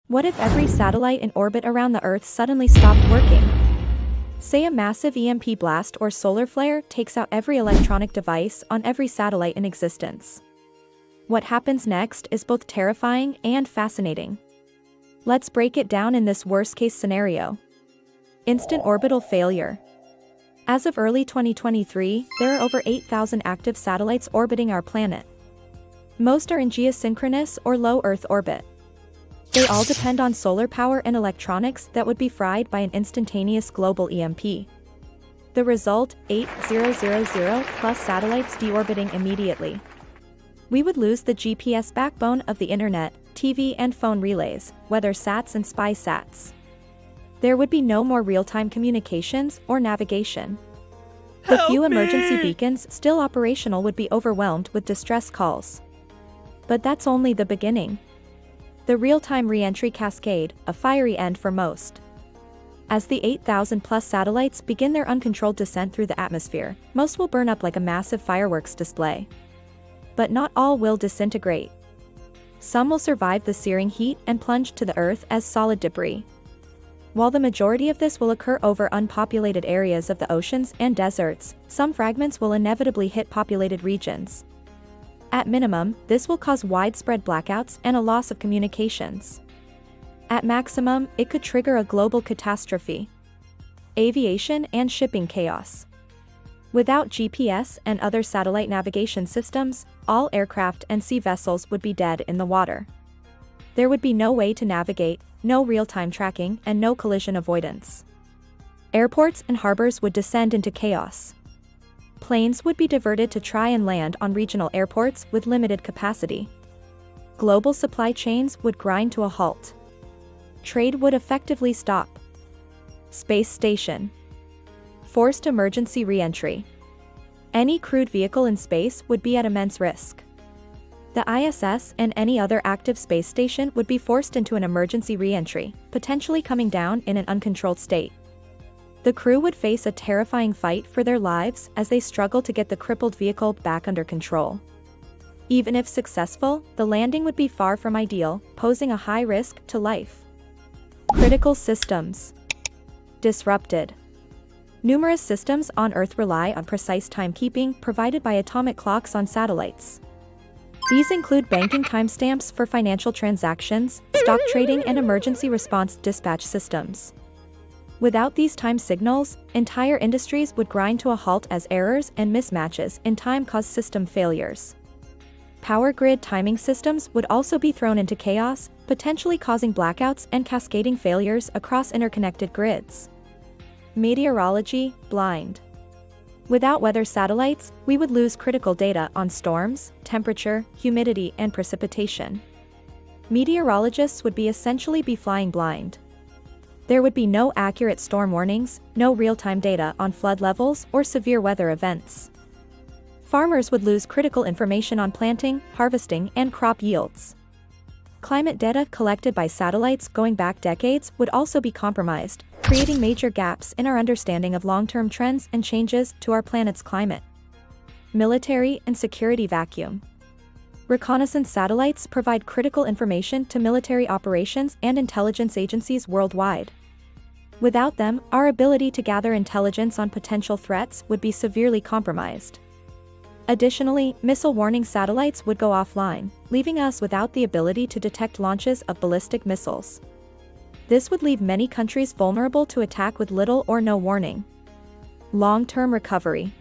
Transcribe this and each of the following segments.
What if every satellite in orbit around the Earth suddenly stopped working? Say a massive EMP blast or solar flare takes out every electronic device on every satellite in existence. What happens next is both terrifying and fascinating. Let's break it down in this worst-case scenario. Instant orbital failure. As of early 2023, there are over 8,000 active satellites orbiting our planet. Most are in geosynchronous or low Earth orbit. They all depend on solar power and electronics that would be fried by an instantaneous global EMP. The result, 8,000 plus satellites deorbiting immediately. We would lose the GPS backbone of the internet, TV and phone relays, weather sats and spy sats. There would be no more real-time communications or navigation. The few emergency beacons still operational would be overwhelmed with distress calls. But that's only the beginning. The real-time re-entry cascade, a fiery end for most. As the 8,000 plus satellites begin their uncontrolled descent through the atmosphere, most will burn up like a massive fireworks display. But not all will disintegrate. Some will survive the searing heat and plunge to the Earth as solid debris. While the majority of this will occur over unpopulated areas of the oceans and deserts, some fragments will inevitably hit populated regions. At minimum, this will cause widespread blackouts and a loss of communications. At maximum, it could trigger a global catastrophe. Aviation and shipping chaos. Without GPS and other satellite navigation systems, all aircraft and sea vessels would be dead in the water. There would be no way to navigate, no real-time tracking, and no collision avoidance. Airports and harbors would descend into chaos. Planes would be diverted to try and land on regional airports with limited capacity. Global supply chains would grind to a halt. Trade would effectively stop. Space station. Forced emergency re-entry. Any crewed vehicle in space would be at immense risk. The ISS and any other active space station would be forced into an emergency re-entry, potentially coming down in an uncontrolled state. The crew would face a terrifying fight for their lives as they struggle to get the crippled vehicle back under control. Even if successful, the landing would be far from ideal, posing a high risk to life. Critical systems. Disrupted. Numerous systems on Earth rely on precise timekeeping provided by atomic clocks on satellites. These include banking timestamps for financial transactions, stock trading and emergency response dispatch systems. Without these time signals, entire industries would grind to a halt as errors and mismatches in time cause system failures. Power grid timing systems would also be thrown into chaos, potentially causing blackouts and cascading failures across interconnected grids. Meteorology, blind. Without weather satellites, we would lose critical data on storms, temperature, humidity, and precipitation. Meteorologists would essentially be flying blind. There would be no accurate storm warnings, no real-time data on flood levels or severe weather events. Farmers would lose critical information on planting, harvesting, and crop yields. Climate data collected by satellites going back decades would also be compromised, creating major gaps in our understanding of long-term trends and changes to our planet's climate. Military and security vacuum. Reconnaissance satellites provide critical information to military operations and intelligence agencies worldwide. Without them, our ability to gather intelligence on potential threats would be severely compromised. Additionally, missile warning satellites would go offline, leaving us without the ability to detect launches of ballistic missiles. This would leave many countries vulnerable to attack with little or no warning. Long-term recovery.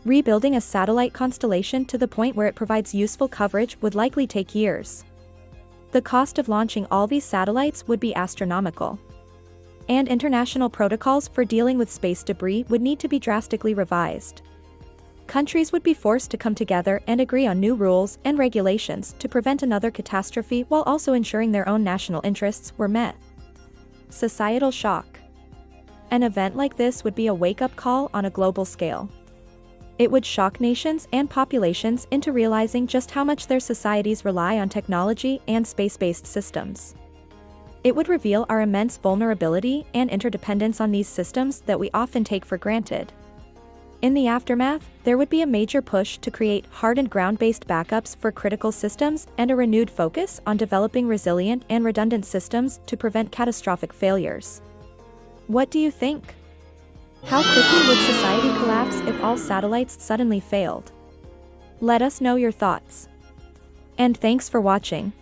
Rebuilding a satellite constellation to the point where it provides useful coverage would likely take years. The cost of launching all these satellites would be astronomical. And international protocols for dealing with space debris would need to be drastically revised. Countries would be forced to come together and agree on new rules and regulations to prevent another catastrophe while also ensuring their own national interests were met. Societal shock. An event like this would be a wake-up call on a global scale. It would shock nations and populations into realizing just how much their societies rely on technology and space-based systems. It would reveal our immense vulnerability and interdependence on these systems that we often take for granted. In the aftermath, there would be a major push to create hardened ground-based backups for critical systems and a renewed focus on developing resilient and redundant systems to prevent catastrophic failures. What do you think? How quickly would society collapse if all satellites suddenly failed? Let us know your thoughts. And thanks for watching.